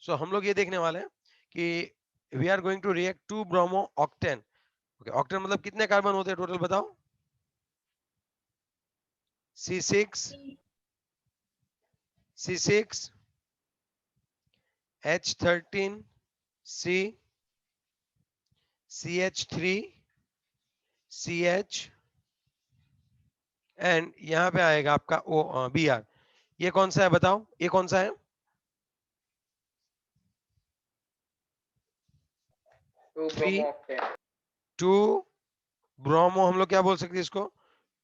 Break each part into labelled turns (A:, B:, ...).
A: सो हम लोग ये देखने वाले हैं कि we are going to react to bromo octane. Okay, octane मतलब कितने कार्बन होते हैं टोटल बताओ? C6 C6 H13 C CH3 CH and यहां पे आएगा आपका O Br। ये कौन सा है बताओ, ये कौन सा है? थ्री टू ब्रोमो, हम लोग क्या बोल सकते हैं इसको?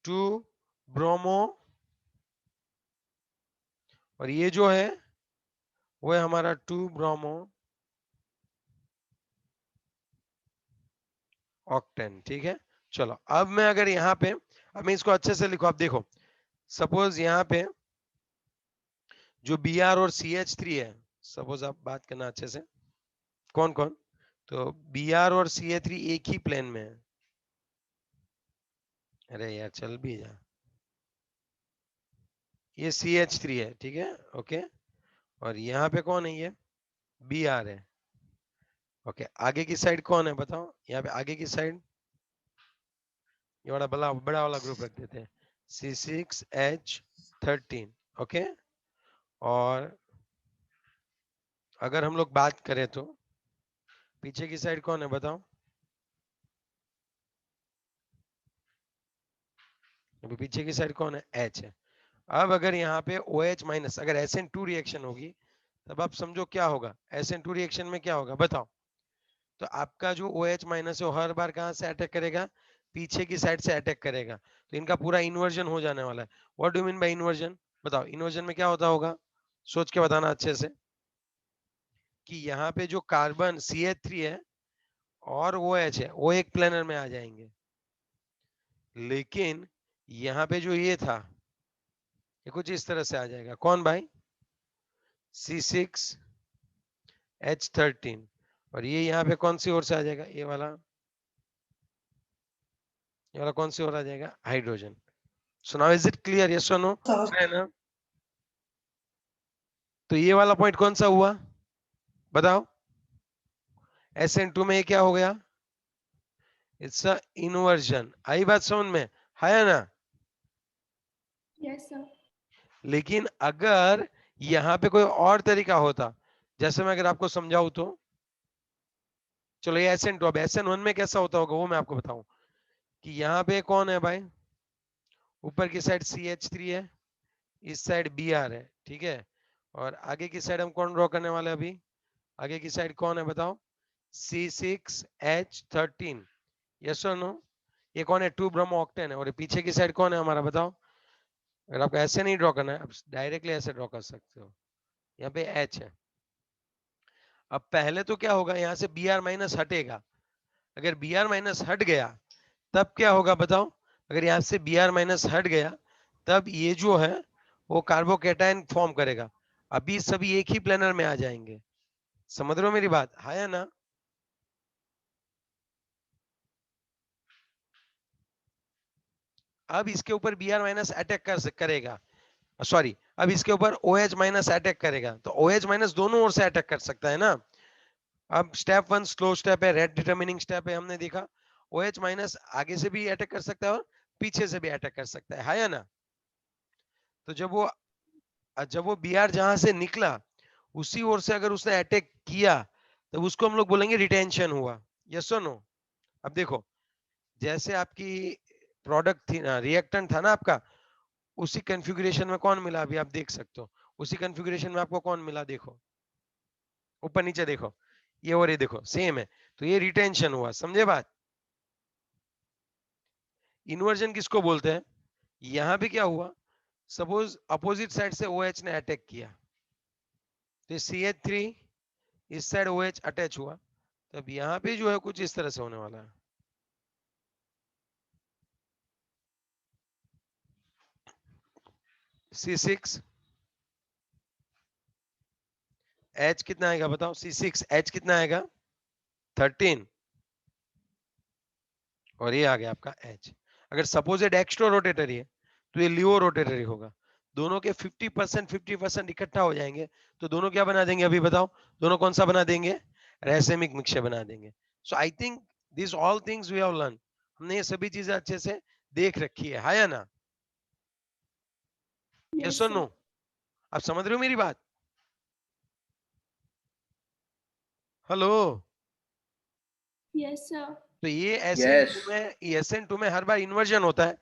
A: To bromo. और ये जो है वो है हमारा टू ब्रोमो ऑक्टेन। ठीक है, चलो अब मैं अगर यहाँ पे, अब मैं इसको अच्छे से लिखो, आप देखो सपोज यहाँ पे जो Br और CH3 है, सपोज आप बात करना अच्छे से, कौन कौन, तो Br और CH3 एक ही प्लेन में है। अरे यार चल भी जा, ये CH3 है, ठीक है, ओके। और यहाँ पे कौन है? ये Br है। ओके, आगे की साइड कौन है बताओ? यहाँ पे आगे की साइड ये वाला बड़ा बड़ा वाला ग्रुप रख देते हैं, C6H13। ओके, और अगर हम लोग बात करें तो पीछे की साइड कौन है बताओ? अभी पीछे की साइड कौन है? H है। अब अगर यहाँ पे OH माइनस, अगर SN2 रिएक्शन होगी तब आप समझो क्या होगा। SN2 रिएक्शन में क्या होगा बताओ? तो आपका जो OH माइनस है वो हर बार कहाँ से अटैक करेगा? पीछे की साइड से अटैक करेगा। तो इनका पूरा इन्वर्जन हो जाने वाला है। What do mean by inversion? बताओ इन्वर्जन में क्या होता होगा, सोच के बताना अच्छे से। कि यहाँ पे जो कार्बन CH3 है और OH है वो एक प्लेनर में आ जाएंगे, लेकिन यहाँ पे जो ये था ये कुछ इस तरह से आ जाएगा। कौन भाई? C6H13। और ये यहाँ पे कौन सी ओर से आ जाएगा? ये वाला कौन सी ओर आ जाएगा? Hydrogen. So now is it clear? Yes और नो? है ना? तो ये वाला पॉइंट कौन सा हुआ बताओ? SN2 में ये क्या हो गया? It's a inversion. आई बात समझ में? है ना?
B: Yes sir.
A: लेकिन अगर यहाँ पे कोई और तरीका होता, जैसे मैं अगर आपको समझाऊं तो, चलो ये SN2, अब SN1 में कैसा होता होगा वो मैं आपको बताऊं। कि यहाँ पे कौन है भाई? ऊपर की साइड CH3 है, इस साइड Br है, ठीक है। और आगे की साइड हम कौन ड्रॉ करने वाले हैं अभी? आगे की साइड कौन है बताओ? C6H13। यस और नो? ये कौन है? टू ब्रोमो ऑक्टेन है। और पीछे की साइड कौन है हमारा बताओ? अगर आपको ऐसे नहीं ड्रॉ करना है, आप डायरेक्टली ऐसे ड्रॉ कर सकते हो। यहाँ पे H है। अब पहले तो क्या होगा, यहाँ से Br माइनस हटेगा। अगर Br माइनस हट गया तब क्या होगा बताओ? अगर यहाँ से Br माइनस हट गया तब ये जो है वो कार्बोकेटाइन फॉर्म करेगा। अभी सभी एक ही प्लेनर में आ जाएंगे। समझ रहे हो मेरी बात? है ना? अब इसके ऊपर Br माइनस अटैक करेगा, सॉरी, अब इसके ऊपर OH माइनस अटैक करेगा। तो OH माइनस दोनों ओर से अटैक कर सकता है ना। अब स्टेप 1 स्लो स्टेप है, रेट डिटरमिनिंग स्टेप है, हमने देखा। OH माइनस आगे से भी अटैक कर सकता है और पीछे से भी अटैक कर सकता है या ना? तो जब वो Br जहां से निकला उसी ओर से अगर उसने अटैक किया तो उसको हम लोग बोलेंगे रिटेंशन हुआ। यस और नो? अब देखो, जैसे आपकी प्रोडक्ट थी ना, रिएक्टेंट था ना आपका, उसी कॉन्फ़िगरेशन में कौन मिला अभी आप देख सकते हो। उसी कॉन्फ़िगरेशन में आपको कौन मिला देखो, ऊपर नीचे देखो, ये और ये देखो सेम है। तो ये रिटेंशन हुआ, समझे बात? इन्वर्जन किसको बोलते हैं? यहां पे क्या हुआ, सपोज अपोजिट साइड से OH ने अटैक किया, तो CH3 इस साइड OH अटैच हुआ, तब यहाँ पे जो है कुछ इस तरह से होने वाला है। C6H कितना आएगा बताओ? C6H कितना आएगा? 13। और ये आ गया आपका H। अगर सपोज ये डेक्स्ट्रो रोटेटरी है तो ये लियो रोटेटरी होगा। दोनों के 50% इकट्ठा हो जाएंगे तो दोनों क्या बना देंगे, अभी बताओ, दोनों कौन सा बना देंगे, रैसेमिक मिक्सचर बना देंगे। So I think this all things we have learn, हमने ये सभी चीजें अच्छे से देख रखी है या ना? यस
B: Yes,
A: और
B: sir.
A: नो? आप समझ रहे हो मेरी बात? हेलो?
B: Yes, sir.
A: तो ये SN2
C: Yes.
A: में, SN2 में हर बार इन्वर्जन होता है।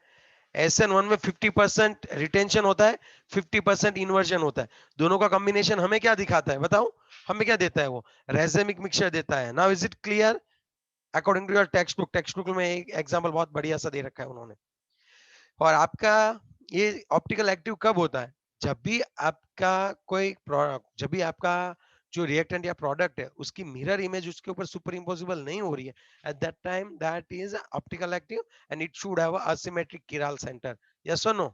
A: SN1 में 50% रिटेंशन होता है, 50% इन्वर्जन होता है। दोनों का कॉम्बिनेशन हमें क्या दिखाता है बताओ, हमें क्या देता है वो, रेजेमिक मिक्सचर देता है। Now is it clear? According to your textbook, textbook में एक एग्जांपल बहुत बढ़िया सा दे रखा है उन्होंने। और आपका ये ऑप्टिकल एक्टिव कब होता है, जब भी आपका कोई जब भी आपका जो रिएक्टेंट या प्रोडक्ट है उसकी मिरर इमेज उसके ऊपर सुपर इम्पोसिबल नहीं हो रही है, at that time that is optical active and it should have a asymmetric chiral center. Yes और नो?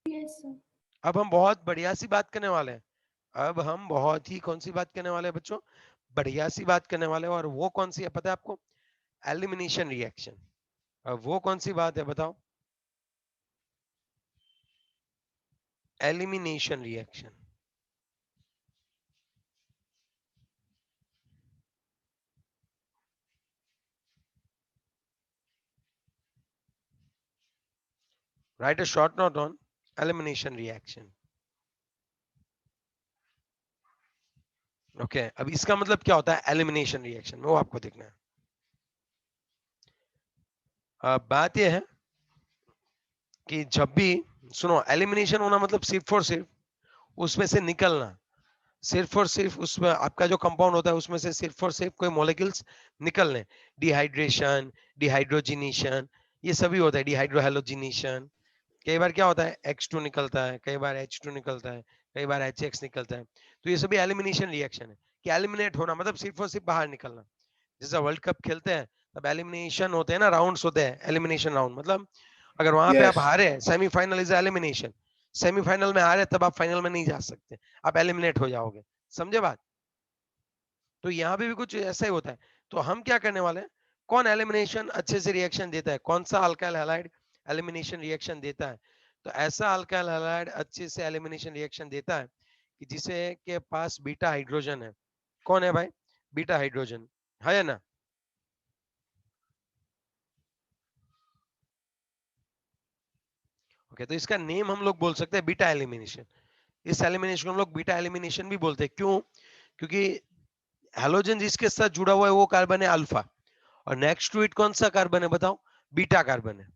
B: Yes, sir.
A: अब हम बहुत बढ़िया सी बात करने वाले हैं। अब हम बहुत ही कौन सी बात करने वाले हैं बच्चों, बढ़िया सी बात करने वाले हैं। और वो कौन सी है पता है आपको? Elimination reaction. अब वो कौन सी बात है बताओ? Elimination reaction. Write a short note on elimination reaction. Okay अब इसका मतलब क्या होता है एलिमिनेशन रिएक्शन में, वो आपको देखना है। अब बात यह है कि जब भी, सुनो, एलिमिनेशन होना मतलब सिर्फ और सिर्फ उसमें से निकलना, सिर्फ और सिर्फ उसमें आपका जो कंपाउंड होता है उसमें से सिर्फ और सिर्फ कोई मॉलिक्यूल्स निकलने। डिहाइड्रेशन, डिहाइड्रोजिनेशन, ये सभी होता है, डिहाइड्रोहेलोजिनेशन। कई बार क्या होता है X2 निकलता है, कई बार H2 निकलता है, कई बार HX निकलता है। तो ये सभी एलिमिनेशन रिएक्शन है कि एलिमिनेट होना मतलब सिर्फ और सिर्फ बाहर निकलना। जैसे वर्ल्ड कप खेलते हैं तब एलिमिनेशन होते हैं ना, राउंड्स होते हैं, एलिमिनेशन राउंड मतलब अगर वहां पे आप
C: Yes.
A: हारे, सेमीफाइनल इज एलिमिनेशन, सेमीफाइनल में हारे तब आप फाइनल में नहीं जा सकते, आप एलिमिनेट हो जाओगे। समझे बात? तो यहाँ पे भी कुछ ऐसा ही होता है। तो हम क्या करने वाले हैं, कौन एलिमिनेशन अच्छे से रिएक्शन देता है, कौन सा अल्काइल हैलाइड एलिमिनेशन रिएक्शन देता है। तो ऐसा अल्काइल हैलाइड अच्छे से एलिमिनेशन रिएक्शन देता है कि जिसे के पास बीटा हाइड्रोजन है। कौन है भाई? बीटा हाइड्रोजन है या ना? ओके तो इसका नेम हम लोग बोल सकते हैं बीटा एलिमिनेशन। इस एलिमिनेशन को हम लोग बीटा एलिमिनेशन भी बोलते हैं। क्यों? क्योंकि हैलोजन जिसके साथ जुड़ा हुआ है वो कार्बन है अल्फा, और नेक्स्ट टू इट कौन सा कार्बन है बताओ? बीटा कार्बन है,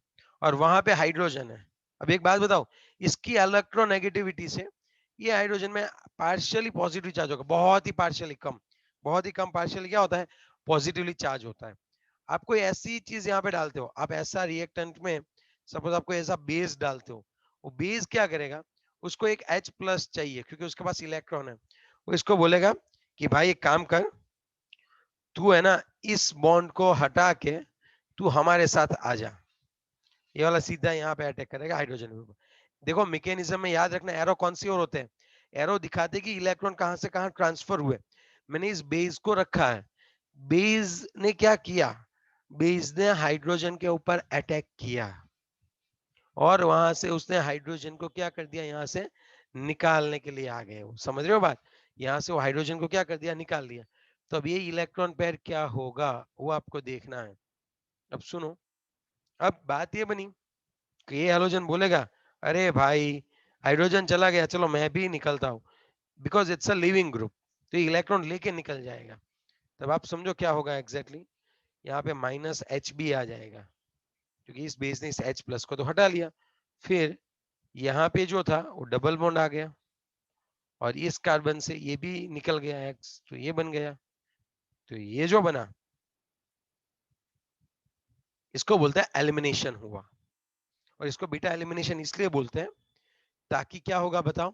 A: और वहां पे हाइड्रोजन है। अब एक बात बताओ, इसकी इलेक्ट्रोनेगेटिविटी से ये हाइड्रोजन में पार्शियली पॉजिटिव चार्ज होगा, बहुत ही पार्शियली कम, बहुत ही कम पार्शियली क्या होता है, पॉजिटिवली चार्ज होता है। आप कोई ऐसी चीज यहाँ पे डालते हो, आप ऐसा रिएक्टेंट में सपोज आपको ऐसा बेस डालते हो, वो बेस क्या करेगा, उसको एक H प्लस चाहिए क्योंकि उसके पास इलेक्ट्रॉन है। वो इसको बोलेगा कि भाई एक काम कर, तू है ना इस बॉन्ड को हटा के तू हमारे साथ आ जा। ये वाला सीधा यहाँ पे अटैक करेगा हाइड्रोजन के ऊपर। देखो मैकेनिज्म में याद रखना, एरो कौन सी ओर होते हैं, एरो दिखाते कि इलेक्ट्रॉन कहां से कहां ट्रांसफर हुए। मैंने इस बेस को रखा है, बेस ने क्या किया, बेस ने हाइड्रोजन के ऊपर अटैक किया और वहां से उसने हाइड्रोजन को क्या कर दिया, यहाँ से निकालने के लिए आ गए। वो समझ रहे हो बात? यहाँ से वो हाइड्रोजन को क्या कर दिया, निकाल दिया। तो अब ये इलेक्ट्रॉन पेयर क्या होगा वो आपको देखना है। अब सुनो, अब बात ये बनी कि ये हैलोजन बोलेगा अरे भाई हाइड्रोजन चला गया, चलो मैं भी निकलता हूँ, because it's a leaving group, तो इलेक्ट्रॉन लेके निकल जाएगा। तब आप समझो क्या होगा एग्जैक्टली exactly? यहाँ पे माइनस एच बी आ जाएगा क्योंकि इस बेस ने इस H प्लस को तो हटा लिया। फिर यहाँ पे जो था वो डबल बॉन्ड आ गया और इस कार्बन से ये भी निकल गया X, तो ये बन गया। तो ये जो बना इसको बोलते हैं एलिमिनेशन हुआ। और इसको बीटा एलिमिनेशन इसलिए बोलते हैं ताकि क्या होगा बताओ,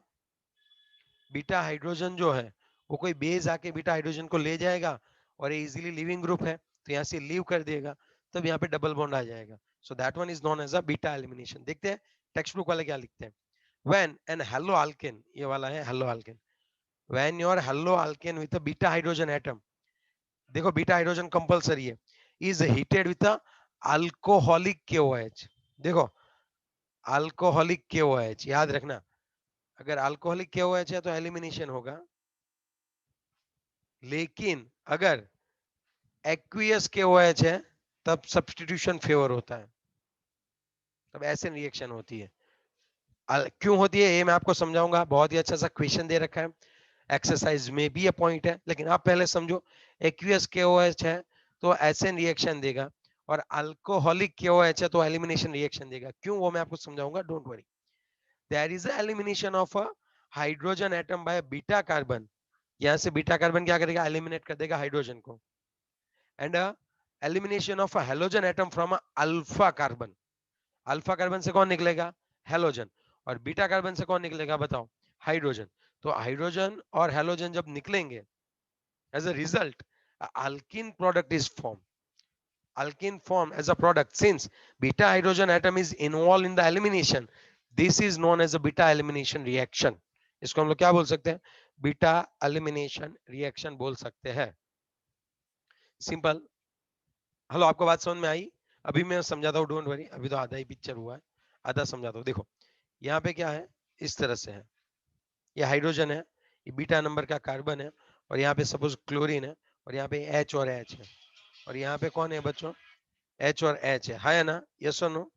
A: बीटा हाइड्रोजन जो है वो कोई बेस आके बीटा हाइड्रोजन को ले जाएगा और ये इजीली लिविंग ग्रुप है तो यहाँ से लीव कर देगा, तब यहाँ पे डबल बॉन्ड आ जाएगा। So that one is known as a beta elimination. देखते हैं टेक्स्ट बुक वाले क्या लिखते हैं। व्हेन एन हेलो अल्केन, ये वाला है hello alkane, when your hello alkane with a beta hydrogen atom, देखो बीटा हाइड्रोजन कंपलसरी है, is heated with a alcoholic KOH। देखो अल्कोहलिक KOH, याद रखना, अगर अल्कोहलिक KOH है तो एलिमिनेशन होगा, लेकिन अगर एक्वियस KOH है तब सब्स्टिट्यूशन फेवर होता है, तब ऐसे रिएक्शन होती है। क्यों होती है ये मैं आपको समझाऊंगा, बहुत ही अच्छा सा क्वेश्चन दे रखा है, एक्सरसाइज में भी ये पॉइंट है, लेकिन आप पहले समझो। एक्वियस KOH है तो एसिड रिएक्शन देगा, और अल्कोहलिक KOH है तो एलिमिनेशन रिएक्शन देगा। क्यों, वो मैं आपको समझाऊंगा, don't worry. There is elimination of a hydrogen atom by beta carbon, यहां से बीटा कार्बन क्या करेगा, एलिमिनेट कर देगा हाइड्रोजन को, and elimination of a halogen atom from alpha carbon. Alpha carbon से कौन निकलेगा, हेलोजन, और बीटा कार्बन से कौन निकलेगा बताओ, हाइड्रोजन। तो हाइड्रोजन और हेलोजन जब निकलेंगे, as a result alkene product is formed, alkene formed as a product. Since beta hydrogen atom is involved in the elimination, this is known as a beta elimination reaction. इसको हम लोग क्या बोल सकते हैं, बीटा एलिमिनेशन रिएक्शन बोल सकते हैं। सिंपल। हेलो, आपको बात समझ में आई? अभी मैं समझाता हूँ, डोंट वरी, अभी तो आधा ही पिक्चर हुआ है, आधा समझाता हूँ। देखो यहाँ पे क्या है, इस तरह से है, ये हाइड्रोजन है, ये बीटा नंबर का कार्बन है, और यहाँ पे सपोज क्लोरीन है, और यहाँ पे H और H है, और यहाँ पे कौन है बच्चों, H और H है ना, यस और नो?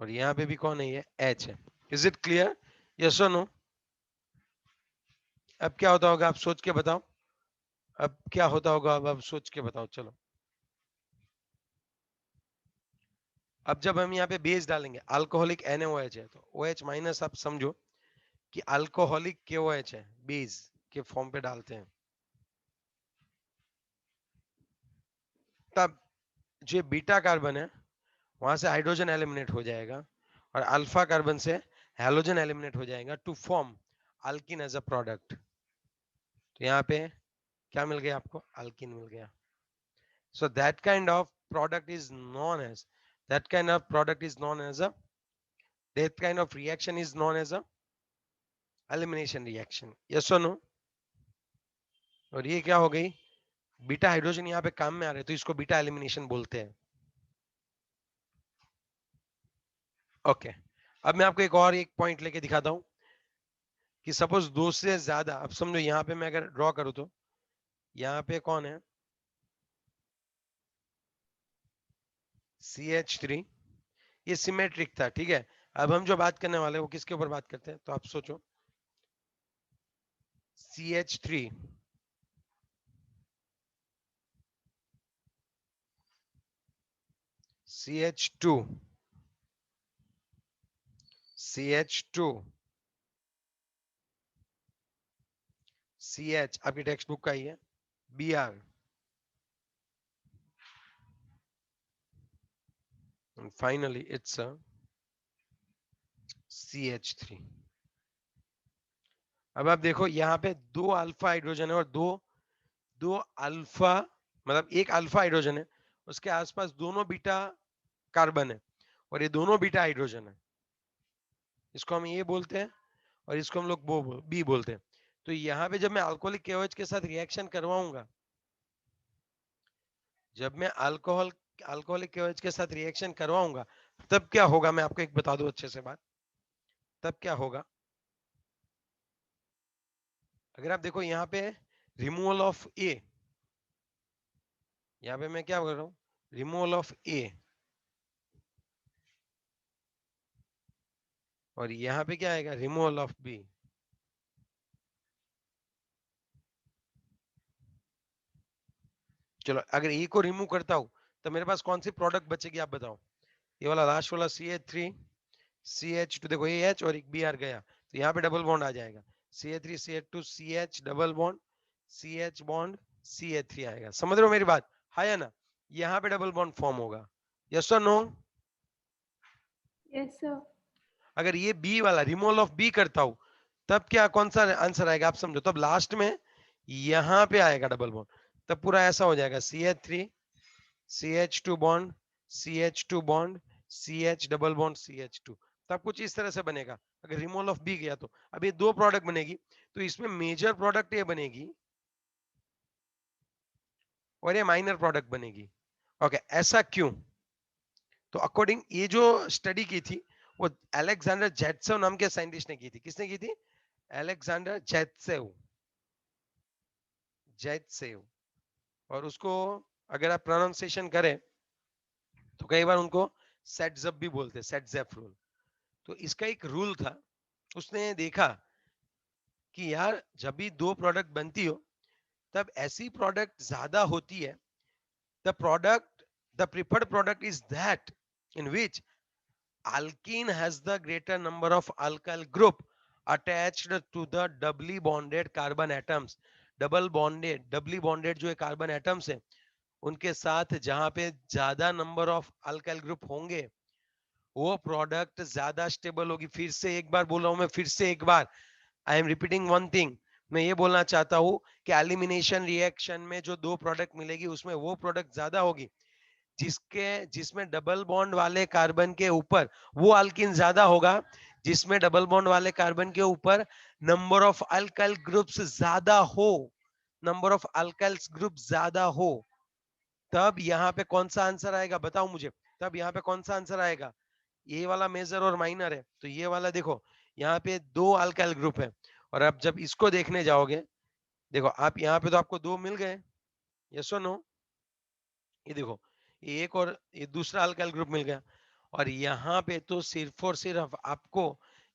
A: और यहाँ पे भी कौन है, ये H है। इज इट क्लियर, यस और नो? अब क्या होता होगा, आप सोच के बताओ, अब क्या होता होगा, अब सोच के बताओ, चलो। अब जब हम यहाँ पे बेस डालेंगे, अल्कोहलिक NaOH है, तो OH माइनस आप समझो कि अल्कोहलिक KOH है, बेस के फॉर्म पे डालते हैं, तब जो बीटा कार्बन है वहां से हाइड्रोजन एलिमिनेट हो जाएगा, और अल्फा कार्बन से हैलोजन एलिमिनेट हो जाएगा to form alkene as a product. तो यहाँ पे क्या मिल गया आपको, अल्किन मिल गया। So that kind of product is known as, that kind of product is known as a, that kind of reaction is known as a elimination reaction, yes और no? और ये क्या हो गई, बीटा हाइड्रोजन यहाँ पे काम में आ रहे, तो इसको बीटा एलिमिनेशन बोलते हैं। ओके, अब मैं आपको एक और एक पॉइंट लेके दिखाता हूँ कि सपोज दो से ज्यादा, अब समझो यहाँ पे मैं अगर ड्रॉ करूँ तो यहाँ पे कौन है, CH3, ये सिमेट्रिक था, ठीक है। अब हम जो बात करने वाले हैं वो किसके ऊपर बात करते हैं, तो आप सोचो, CH3, CH2, CH2, CH आपकी टेक्स्ट बुक का ही है, Br, and finally it's a CH3। अब आप देखो यहाँ पे दो अल्फा हाइड्रोजन है और दो दो अल्फा, मतलब एक अल्फा हाइड्रोजन है, उसके आसपास दोनों बीटा कार्बन है, और ये दोनों बीटा हाइड्रोजन है, इसको हम ये बोलते हैं, और इसको हम लोग बी बोलते हैं। तो यहाँ पे जब मैं अल्कोहलिक KOH के साथ रिएक्शन करवाऊंगा, जब मैं अल्कोहलिक KOH के साथ रिएक्शन करवाऊंगा, तब क्या होगा, मैं आपको एक बता दूं अच्छे से बात, तब क्या होगा, अगर आप देखो यहाँ पे रिमूवल ऑफ ए, यहाँ पे मैं क्या कर रहा हूँ, रिमूवल ऑफ ए, और यहाँ पे क्या आएगा, रिमूवल ऑफ बी। चलो अगर ए को रिमूव करता हूं तो मेरे पास कौन सी प्रोडक्ट बचेगी, आप बताओ। ये वाला लास्ट वाला CH3, CH2, देखो ये H और एक Br गया, तो यहाँ पे डबल बॉन्ड आ जाएगा, CH3 CH2 CH double bond, CH bond CH3 आएगा, समझ रहे हो मेरी बात, हाँ या ना? यहाँ पे डबल बॉन्ड फॉर्म होगा, यस और नो?
B: Yes, sir.
A: अगर ये बी वाला रिमूवल ऑफ बी करता हूं, तब क्या, कौन सा आंसर आएगा आप समझो, तब लास्ट में यहाँ पे आएगा डबल बॉन्ड, तब पूरा ऐसा हो जाएगा, CH3 CH2 bond, CH2 bond, CH double bond CH2, तब कुछ इस तरह से बनेगा। अगर रिमूवल ऑफ बी गया तो अब ये दो प्रोडक्ट बनेगी, तो इसमें मेजर प्रोडक्ट ये बनेगी और ये माइनर प्रोडक्ट बनेगी, ओके, ऐसा क्यों? तो अकॉर्डिंग ये जो स्टडी की थी वो अलेक्जेंडर जेटसेव नाम के साइंटिस्ट ने की थी। किसने की थी? अलेक्जेंडर जेटसेव, जेटसेव। और उसको अगर आप प्रोनाउंसिएशन करें तो कई बार उनको सेटजप भी बोलते हैं, सेटजेफ रूल। तो इसका एक रूल था, उसने देखा कि यार जब भी दो प्रोडक्ट बनती हो तब ऐसी प्रोडक्ट ज्यादा होती है, the product, the preferred product is that in which alkene has the greater number of alkyl group attached to the doubly bonded carbon atoms। Double bonded, doubly bonded जो कार्बन एटम्स है उनके साथ जहां पे ज्यादा नंबर ऑफ अल्काइल ग्रुप होंगे वो product ज्यादा स्टेबल होगी। फिर से एक बार बोल रहा हूं मैं, फिर से एक बार, I am repeating one thing. मैं ये बोलना चाहता हूं कि एलिमिनेशन रिएक्शन में जो दो प्रोडक्ट मिलेगी उसमें वो प्रोडक्ट ज्यादा होगी जिसमें डबल बॉन्ड वाले कार्बन के ऊपर वो अल्किन ज्यादा होगा, जिसमें डबल बॉन्ड वाले कार्बन के ऊपर नंबर ऑफ अल्काइल ग्रुप्स ज्यादा हो, नंबर ऑफ अल्काइल ग्रुप ज्यादा हो। तब यहाँ पे कौन सा आंसर आएगा बताओ मुझे? तब यहाँ पे कौन सा आंसर आएगा? ये वाला मेजर और माइनर है, तो ये वाला देखो यहाँ पे दो अल्काइल ग्रुप है। और अब जब इसको देखने जाओगे, देखो आप यहाँ पे तो आपको दो मिल गए, यस और नो? ये देखो, ये एक और ये दूसरा अल्काइल ग्रुप मिल गया। और यहाँ पे तो सिर्फ और सिर्फ आपको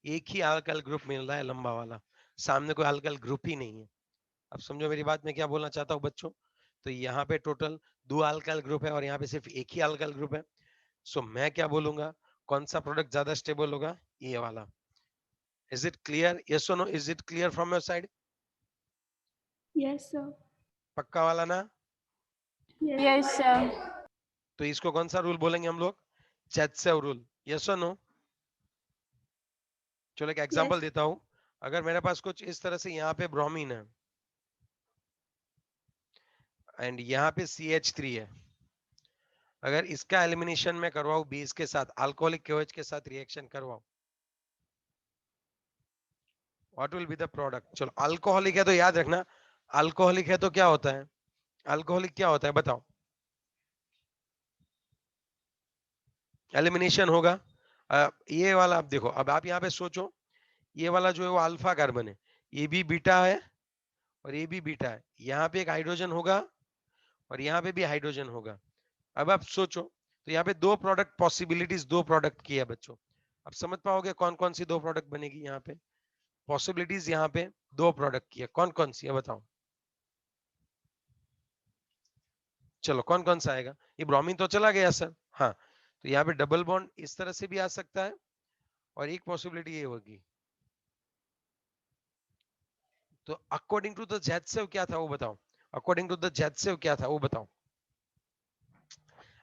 A: एक ही अल्काइल ग्रुप मिल रहा है, लंबा वाला, सामने कोई अल्काइल ग्रुप ही नहीं है। अब समझो मेरी बात, मैं क्या बोलना चाहता हूँ बच्चों? तो यहाँ पे टोटल दो अल्काइल ग्रुप है और यहाँ पे सिर्फ एक ही अल्काइल ग्रुप है। सो मैं क्या बोलूंगा, कौन सा प्रोडक्ट ज्यादा स्टेबल होगा? ये वाला। Is it clear? यस और no? Is it clear from your side?
B: Yes, sir.
A: पक्का वाला ना?
B: Yes.
C: Yes, sir.
A: तो इसको कौन सा रूल बोलेंगे हम लोग? चेतसेव रूल। यस और नो? चलो एक एग्जांपल
B: Yes.
A: देता हूं। अगर मेरे पास कुछ इस तरह से यहाँ पे ब्रोमीन है एंड यहाँ पे CH3 है, अगर इसका एलिमिनेशन में करवाऊं बेस के साथ, अल्कोहलिक KOH के साथ रिएक्शन करवाऊं, what will be the product? चलो अल्कोहलिक है तो याद रखना, अल्कोहलिक है तो क्या होता है? अल्कोहलिक क्या होता है बताओ? एलिमिनेशन होगा। ये वाला आप देखो, अब आप यहाँ पे सोचो, ये वाला जो है वो अल्फा कार्बन है, ये भी बीटा है और ये भी बीटा है। यहाँ पे एक हाइड्रोजन होगा और यहाँ पे भी हाइड्रोजन होगा। अब आप सोचो, तो यहाँ पे दो प्रोडक्ट पॉसिबिलिटीज, दो प्रोडक्ट की है बच्चों। अब समझ पाओगे कौन कौन सी दो प्रोडक्ट बनेगी? यहाँ पे पॉसिबिलिटीज, यहाँ पे दो प्रोडक्ट की है, कौन कौन सी है बताओ? चलो कौन कौन सा आएगा? ये ब्रोमीन तो चला गया सर, हाँ। तो यहाँ पे डबल बॉन्ड इस तरह से भी आ सकता है और एक पॉसिबिलिटी ये होगी। तो अकॉर्डिंग टू द जेटसेव क्या था वो बताओ? अकॉर्डिंग टू द जेटसेव क्या था वो बताओ?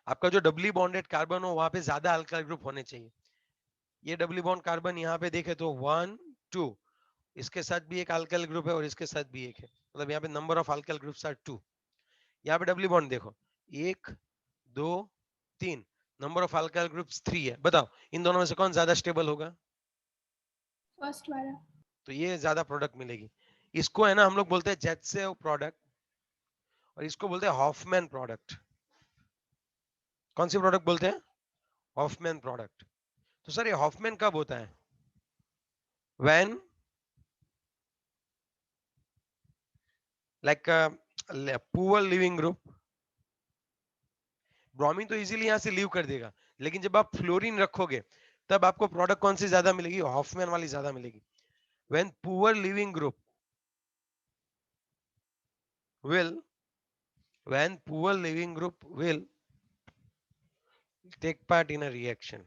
A: आपका जो डबली बॉन्डेड कार्बन हो वहां पे ज्यादा अल्काइल ग्रुप होने चाहिए। ये डबली बॉन्ड कार्बन यहाँ पे देखे तो 1 2, इसके साथ भी एक अल्काइल ग्रुप है और इसके साथ भी एक है, मतलब यहाँ पे number of alkyl groups are 2। यहाँ पे डबली बॉन्ड देखो, 1 2 3, नंबर ऑफ अल्काइल ग्रुप्स 3 है। बताओ इन दोनों में से कौन ज्यादा स्टेबल होगा?
B: First वाला.
A: तो ये ज्यादा प्रोडक्ट मिलेगी। इसको है ना हम लोग बोलते हैं जेटसेव प्रोडक्ट और इसको बोलते हैं हॉफमैन प्रोडक्ट। कौन सी प्रोडक्ट बोलते हैं? Hofmann product. तो सर ये हॉफमैन कब होता है? When like poor leaving group. Bromine तो इजीली यहां से लीव कर देगा, लेकिन जब आप फ्लोरीन रखोगे तब आपको प्रोडक्ट कौन सी ज्यादा मिलेगी? हॉफमैन वाली ज्यादा मिलेगी। When poor leaving group will when poor living group will take part in a reaction,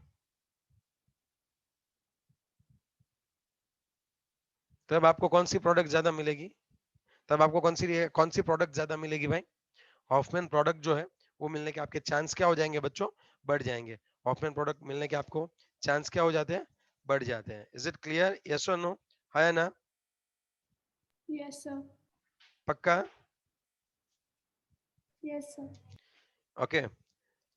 A: तब आपको कौन सी प्रोडक्ट ज्यादा मिलेगी? तब आपको कौन सी प्रोडक्ट ज्यादा मिलेगी भाई? हॉफमैन प्रोडक्ट जो है वो मिलने के आपके चांस क्या हो जाएंगे बच्चों? बढ़ जाएंगे। हॉफमैन प्रोडक्ट मिलने के आपको चांस क्या हो जाते हैं? बढ़ जाते हैं। Is it clear? यस और नो? है ना?
B: Yes, sir.
A: पक्का?
B: Yes, sir.
A: ओके।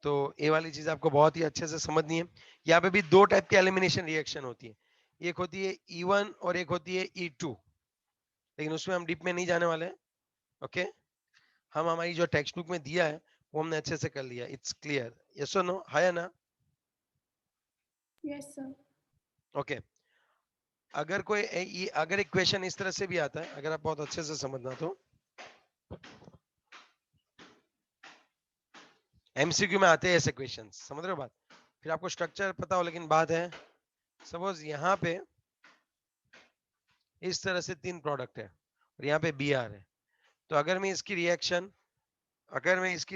A: तो ये वाली चीज आपको बहुत ही अच्छे से समझनी है। यहाँ पे भी दो टाइप की एलिमिनेशन रिएक्शन होती है, एक होती है E1 और एक होती है E2, लेकिन उसमें हम डीप में नहीं जाने वाले हैं। ओके, हम हमारी जो टेक्स्ट बुक में दिया है वो हमने अच्छे से कर लिया. It's clear. यस और नो? है या ना?
B: Yes, sir.
A: ओके. अगर कोई अगर एक क्वेश्चन इस तरह से भी आता है, अगर आप बहुत अच्छे से समझना तो एमसीक्यू में आते हैं ऐसे क्वेश्चंस, समझ रहे हो बात? फिर आपको स्ट्रक्चर पता हो, लेकिन बात है सपोज यहाँ पे इस तरह से 3 प्रोडक्ट है और यहाँ पे बी आर है. तो अगर मैं इसकी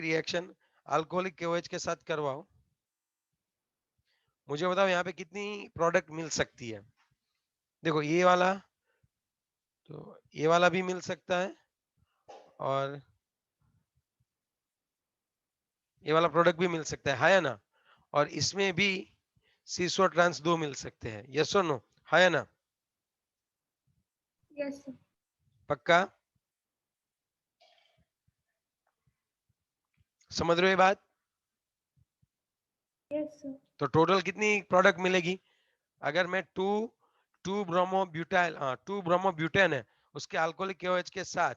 A: रिएक्शन अल्कोहलिक केओएच के साथ करवाऊं, मुझे बताओ यहाँ पे कितनी प्रोडक्ट मिल सकती है. देखो ये वाला, तो ये वाला भी मिल सकता है और ये वाला प्रोडक्ट भी मिल सकता है या ना? और इसमें भी सीसो ट्रांस 2 मिल सकते हैं. यस और नो? है या ना?
B: Yes, sir.
A: पक्का समझ रहे हो ये बात?
B: Yes, sir.
A: तो टोटल कितनी प्रोडक्ट मिलेगी? अगर मैं टू ब्रोमोब्यूटेन है उसके अल्कोहलिक केओएच के साथ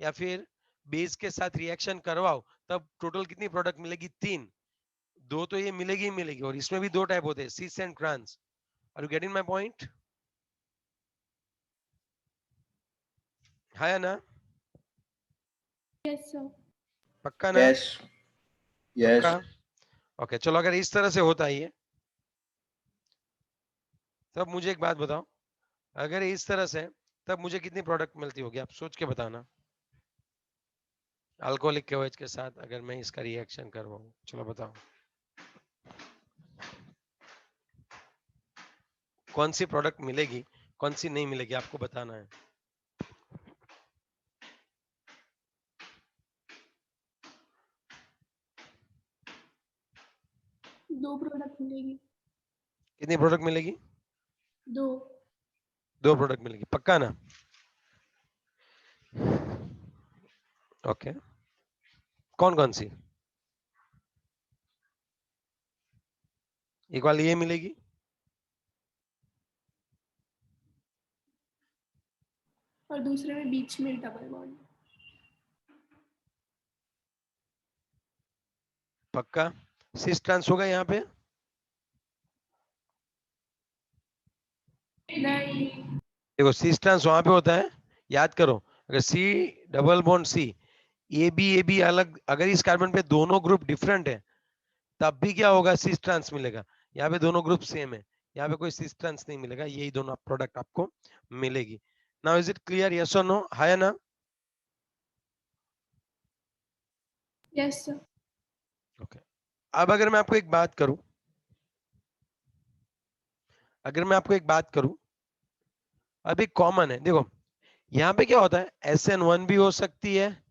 A: या फिर बेस के साथ रिएक्शन करवाओ, तब टोटल कितनी प्रोडक्ट मिलेगी? 3. 2 तो ये मिलेगी ही मिलेगी, और इसमें भी 2 टाइप होते हैं, cis and trans. Are you getting my point? है ना?
B: Yes, sir.
A: पक्का ना?
C: Yes.
A: पक्का.
C: Yes.
A: ओके चलो, अगर इस तरह से होता है ये, तब मुझे एक बात बताओ, अगर इस तरह से तब मुझे कितनी प्रोडक्ट मिलती होगी? आप सोच के बताना. अल्कोहलिक केओएच के साथ अगर मैं इसका रिएक्शन करवाऊं, चलो बताओ कौन सी प्रोडक्ट मिलेगी, कौन सी नहीं मिलेगी, आपको बताना है.
B: 2 प्रोडक्ट मिलेगी.
A: कितनी प्रोडक्ट मिलेगी?
B: 2.
A: 2 प्रोडक्ट मिलेगी. पक्का ना? ओके. कौन कौन सी? एक वाली ये मिलेगी,
B: और दूसरे में बीच में डबल बॉन्ड.
A: पक्का. सिस ट्रांस होगा यहाँ पे?
B: नहीं.
A: देखो सिस ट्रांस वहां पे होता है, याद करो. अगर C double bond C, A B अलग, अगर इस कार्बन पे दोनों ग्रुप डिफरेंट है, तब भी क्या होगा? सिस ट्रांस मिलेगा. यहाँ पे दोनों ग्रुप सेम है, यहाँ पे कोई सिस ट्रांस नहीं मिलेगा. यही दोनों प्रोडक्ट आपको मिलेगी. Now is it clear? Yes और नो? है ना?
B: Yes, sir.
A: ओके. अब अगर मैं आपको एक बात करूं, अभी कॉमन है, देखो यहाँ पे क्या होता है, SN1 भी हो सकती है,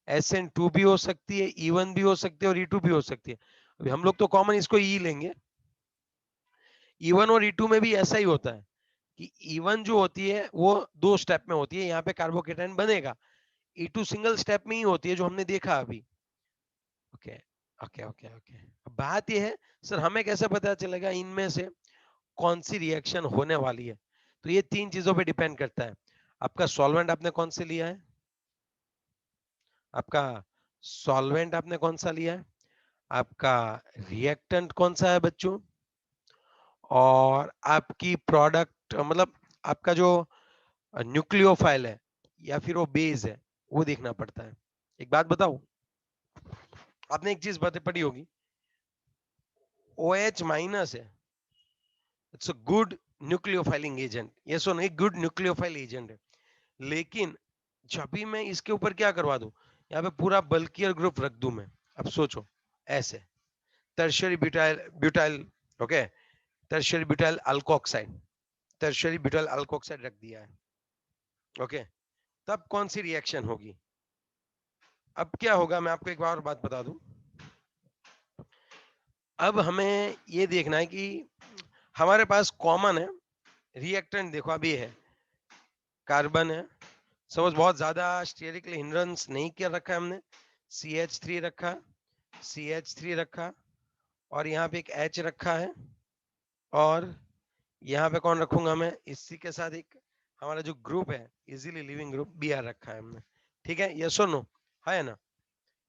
A: SN2 भी हो सकती है, E1 भी हो सकती है और E2 भी हो सकती है. अभी हम लोग तो कॉमन इसको E लेंगे. E1 और E2 में भी ऐसा ही होता है कि E1 जो होती है वो 2 स्टेप में होती है, यहाँ पे कार्बोकेटाइन बनेगा. E2 सिंगल स्टेप में ही होती है, जो हमने देखा अभी. Okay okay okay okay. बात ये है सर, हमें कैसे पता चलेगा इनमें से कौन सी रिएक्शन होने वाली है? तो ये 3 चीजों पे डिपेंड करता है. आपका सॉल्वेंट आपने कौन से लिया है, आपका सॉल्वेंट आपने कौन सा लिया है, आपका रिएक्टेंट कौन सा है बच्चों, और आपकी प्रोडक्ट मतलब आपका जो न्यूक्लियोफाइल है या फिर वो बेस है, वो देखना पड़ता है. एक बात बताओ, आपने एक चीज पढ़ी होगी, OH माइनस है, इट्स अ गुड न्यूक्लियोफाइलिंग एजेंट. ये सुनो, एक गुड न्यूक्लियोफाइल एजेंट है. लेकिन जब भी मैं इसके ऊपर क्या करवा दूं, यहाँ पे पूरा बल्कियर ग्रुप रख दूं मैं, अब सोचो ऐसे, tertiary butyl butyl okay, tertiary butyl alkoxide, tertiary butyl alkoxide रख दिया है. ओके, तब कौन सी रिएक्शन होगी? अब क्या होगा, मैं आपको एक बार और बात बता दूं. अब हमें ये देखना है कि हमारे पास कॉमन है रिएक्टेंट. देखो अब ये है कार्बन है, सपोज बहुत ज्यादा स्टेरिकली हिंड्रेंस नहीं किया रखा है हमने, CH3 रखा, CH3 रखा, और यहाँ पे एक H रखा है, और यहाँ पे कौन रखूंगा मैं, इसी के साथ एक हमारा जो ग्रुप है इजीली लिविंग ग्रुप BR रखा है हमने. ठीक है, यस और नो? है ना?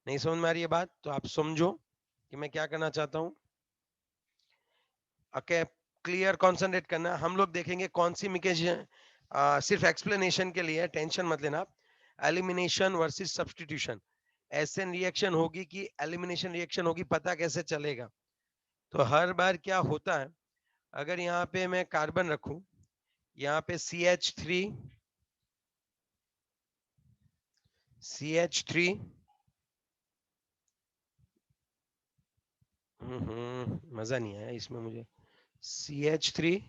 A: नहीं समझ में आ रही है बात तो आप समझो कि मैं क्या करना चाहता हूं। ओके, क्लियर, कंसंट्रेट करना। हम लोग देखेंगे कौन सी मिकेशन, सिर्फ एक्सप्लेनेशन के लिए, टेंशन मत लेना आप। Elimination versus substitution, SN reaction होगी कि एलिमिनेशन रिएक्शन होगी, पता कैसे चलेगा? तो हर बार क्या होता है, अगर यहाँ पे मैं कार्बन रखूं, यहाँ पे CH3, CH3, मजा नहीं आया इसमें मुझे। CH3,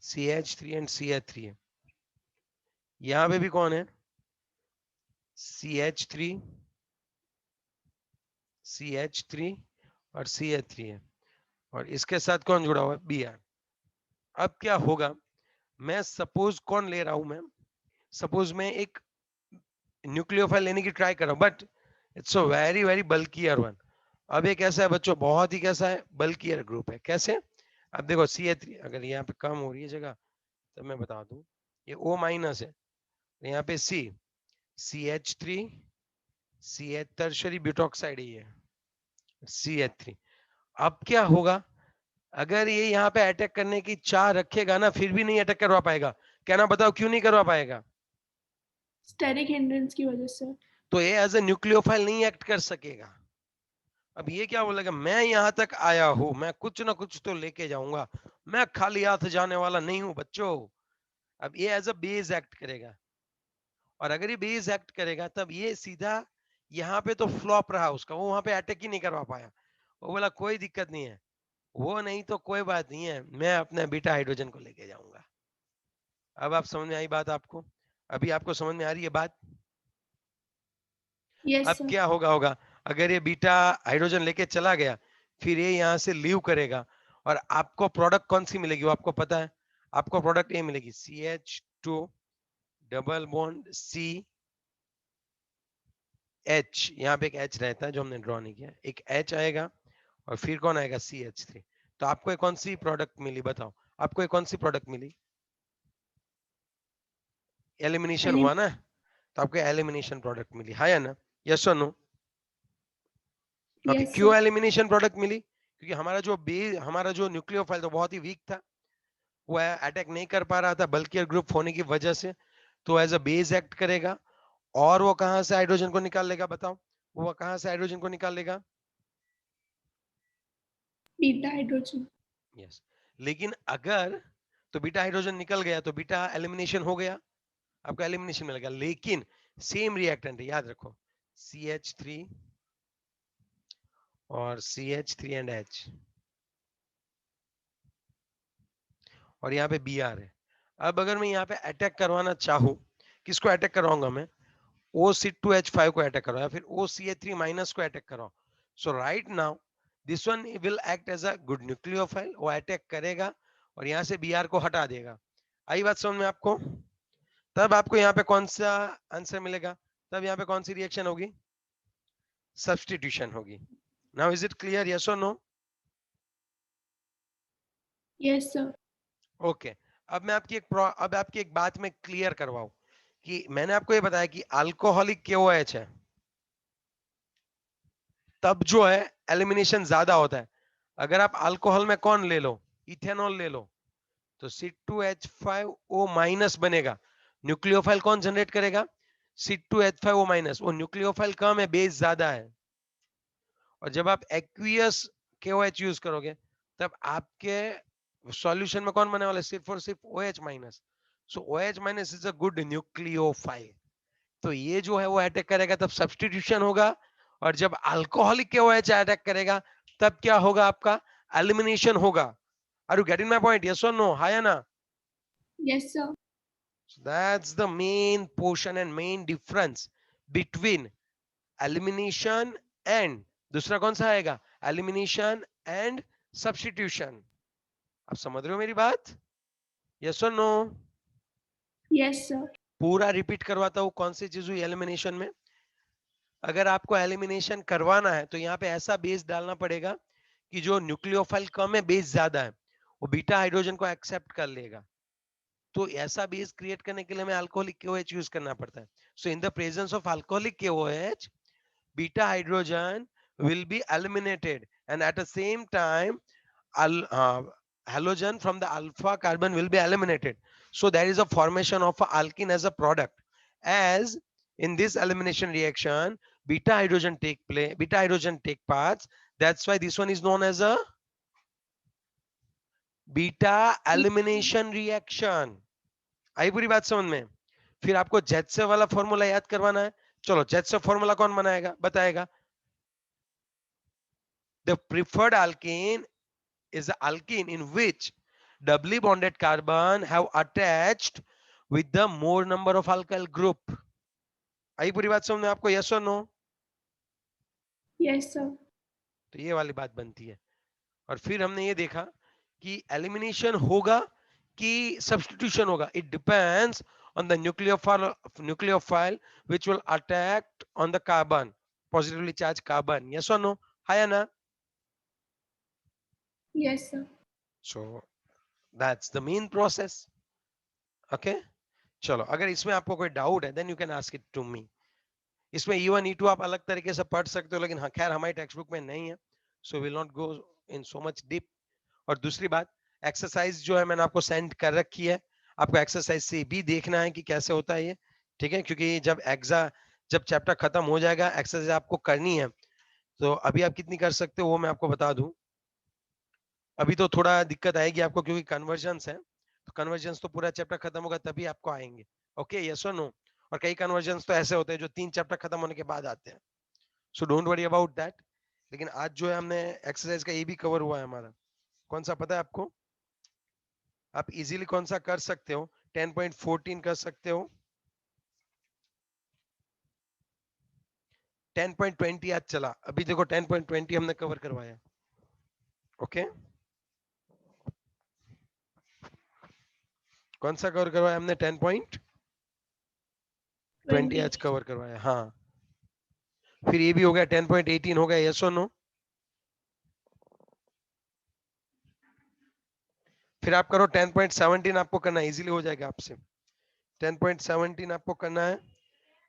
A: CH3 एंड CH3 है। यहाँ पे भी कौन है? CH3, CH3 और CH3 है, और इसके साथ कौन जुड़ा हुआ है? Br। अब क्या होगा, मैं सपोज कौन ले रहा हूं, मैं सपोज मैं एक न्यूक्लियोफाइल लेने की ट्राई कर रहा हूं, but it's a very very bulkier one. अब ये कैसा है बच्चों? बहुत ही कैसा है? बल्कियर ग्रुप है। कैसे? अब देखो CH3, अगर यहाँ पे कम हो रही है जगह तो मैं बता दूं, ये O माइनस है, यहाँ पे C, CH3, CH tertiary butoxide ही है, CH3। अब क्या होगा, अगर ये यहाँ पे अटैक करने की चाह रखेगा ना, फिर भी नहीं अटैक करवा पाएगा। कहना बताओ क्यों नहीं करवा पाएगा?
B: स्टेरिक हिंड्रेंस की वजह से।
A: तो ये एज ए न्यूक्लियोफाइल नहीं एक्ट कर सकेगा। अब ये क्या बोलेगा, मैं यहां तक आया हूं, मैं कुछ ना कुछ तो लेके जाऊंगा, मैं खाली हाथ जाने वाला नहीं हूं बच्चों। अब ये एज अ बेस एक्ट करेगा, और अगर ये बेस एक्ट करेगा तब ये सीधा यहाँ पे तो फ्लॉप रहा उसका, वो वहां पे अटैक ही नहीं करवा पाया। वो बोला कोई दिक्कत नहीं है, वो नहीं तो कोई बात नहीं है, मैं अपने बीटा हाइड्रोजन को लेके जाऊंगा। अब आप समझ में आई बात आपको? अभी आपको समझ में आ रही है बात?
B: यस
A: अब
B: सर।
A: क्या होगा, अगर ये बीटा हाइड्रोजन लेके चला गया, फिर ये यहाँ से लीव करेगा, और आपको प्रोडक्ट कौन सी मिलेगी वो आपको पता है? आपको प्रोडक्ट ये मिलेगी, CH2 double bond C H, यहाँ पे एक H रहता है जो हमने ड्रॉ नहीं किया, एक H आएगा, और फिर कौन आएगा? CH3। तो आपको एक कौन सी प्रोडक्ट मिली बताओ? आपको एक कौन सी प्रोडक्ट मिली? एलिमिनेशन हुआ ना, तो आपको एलिमिनेशन प्रोडक्ट मिली, हाँ या ना? यस और नो? ओके,
B: यस
A: क्यों
B: सर।
A: एलिमिनेशन प्रोडक्ट मिली? क्योंकि हमारा जो न्यूक्लियोफाइल था बहुत ही वीक था, वो अटैक नहीं कर पा रहा था बल्कि ग्रुप होने की वजह से, तो एज अ बेस एक्ट करेगा। और वो कहां से हाइड्रोजन को निकाल लेगा बताओ? वो कहां से हाइड्रोजन को निकाल लेगा?
B: Beta hydrogen.
A: यस। लेकिन अगर, तो बीटा हाइड्रोजन निकल गया तो बीटा एलिमिनेशन हो गया, आपको एलिमिनेशन मिलेगा। लेकिन सेम रिएक्टेंट है, याद रखो, CH3 और CH3 एंड H, और यहाँ पे Br है। अब अगर मैं यहाँ पे अटैक करवाना चाहूँ, किसको अटैक करवाऊंगा मैं? OC2H5 को अटैक करो, या फिर OCH3 माइनस को अटैक करो। So right now this one will act as a good nucleophile, वो अटैक करेगा और यहाँ से Br को हटा देगा। आई बात समझ में आपको? तब आपको यहाँ पे कौन सा आंसर मिलेगा? तब यहाँ पे कौन सी रिएक्शन होगी? सब्स्टिट्यूशन होगी। Now is it clear, yes और नो?
B: Yes sir.
A: ओके। अब आपकी एक बात मैं क्लियर करवाऊं, कि मैंने आपको ये बताया कि अल्कोहलिक KOH है, तब जो है एलिमिनेशन ज्यादा होता है। अगर आप अल्कोहल में कौन ले लो, इथेनॉल ले लो, तो C2H5O माइनस बनेगा। न्यूक्लियोफाइल कौन जनरेट करेगा? C2H5O minus. वो न्यूक्लियोफाइल कम है, बेस ज्यादा है। और जब आप एक्वियस KOH यूज करोगे, तब आपके सॉल्यूशन में कौन बने वाला है? सिर्फ और सिर्फ OH minus. So OH minus is a good nucleophile. तो ये जो है वो अटैक करेगा, तब सब्स्टिट्यूशन होगा। और जब अल्कोहलिक KOH अटैक करेगा, तब क्या होगा? आपका एलिमिनेशन होगा। Are you getting my point? Yes और नो? हाँ या ना?
B: Yes sir.
A: So that's the main portion and main difference between elimination and, दूसरा कौन सा आएगा? Elimination and substitution। आप समझ रहे हो मेरी बात? यस और नो?
B: Yes sir.
A: पूरा रिपीट करवाता हूं, कौन सी चीज हुई एलिमिनेशन में। अगर आपको एलिमिनेशन करवाना है तो यहाँ पे ऐसा बेस डालना पड़ेगा कि जो न्यूक्लियोफाइल कम है, बेस ज्यादा है, वो बीटा हाइड्रोजन को एक्सेप्ट कर लेगा। तो ऐसा बेस क्रिएट करने के लिए हमें अल्कोहलिक KOH यूज करना पड़ता है। So in the presence of alcoholic KOH, beta hydrogen will be eliminated, and at the same time halogen from the alpha carbon will be eliminated. So there is a formation of a alkene as a product. As in this elimination reaction, beta hydrogen take parts. That's why this one is known as a beta elimination reaction. आई पूरी बात समझ में? फिर आपको जेटसे वाला formula याद करवाना है. चलो जेटसे फॉर्मूला कौन बनाएगा, बताएगा? The preferred alkene is the alkene in which doubly bonded carbon have attached with the more number of alkyl group. आई पूरी बात समझ में आपको? यस और नो?
B: Yes, sir.
A: तो ये वाली बात बनती है. और फिर हमने ये देखा कि एलिमिनेशन होगा कि सब्स्टिट्यूशन होगा. It depends on the nucleophile which will attack on the carbon, positively charged carbon. Yes or no? Hi Anna.
B: Yes, sir.
A: So that's the main process. Okay, चलो अगर इसमें आपको कोई डाउट है then you can ask it to me. इसमें E1 E2 आप अलग तरीके से पढ़ सकते हो, लेकिन हाँ खैर हमारी टेक्स्ट बुक में नहीं है, so we'll not go in so much deep. और दूसरी बात, एक्सरसाइज जो है मैंने आपको सेंड कर रखी है, आपको एक्सरसाइज से भी देखना है कि कैसे होता है ये, ठीक है? क्योंकि जब चैप्टर खत्म हो जाएगा एक्सरसाइज आपको करनी है. तो अभी आप कितनी कर सकते हो वो मैं आपको बता दूं. अभी तो थोड़ा दिक्कत आएगी आपको क्योंकि कन्वर्जन्स है, तो कन्वर्जन्स तो पूरा चैप्टर खत्म होगा तभी आपको आएंगे. ओके, यस और नो? और कई कन्वर्जन्स तो ऐसे होते हैं जो 3 चैप्टर खत्म होने के बाद आते हैं, so don't worry about that. लेकिन आज जो है हमने एक्सरसाइज का ये भी कवर हुआ है हमारा. कौन सा पता है आपको? आप इजीली कौन सा कर सकते हो? 10.14 कर सकते हो. 10.20 आज चला, अभी देखो 10.20 हमने कवर करवाया. ओके, कौन सा कवर करवाया हमने? 10.20 आज कवर करवाया. हाँ, फिर ये भी हो गया, 10.18 हो गया. यस और नो? फिर आप करो 10.17, आपको करना है, इजीली हो जाएगा आपसे. 10.17 आपको करना है,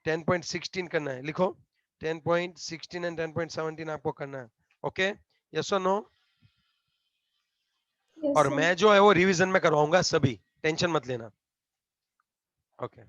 A: 10.16 करना है. लिखो 10.16 एंड 10.17 आपको करना है. ओके, यस और नो?
B: Yes,
A: और
B: sir.
A: मैं जो है वो रिवीजन में करवाऊंगा सभी, टेंशन मत लेना. ओके.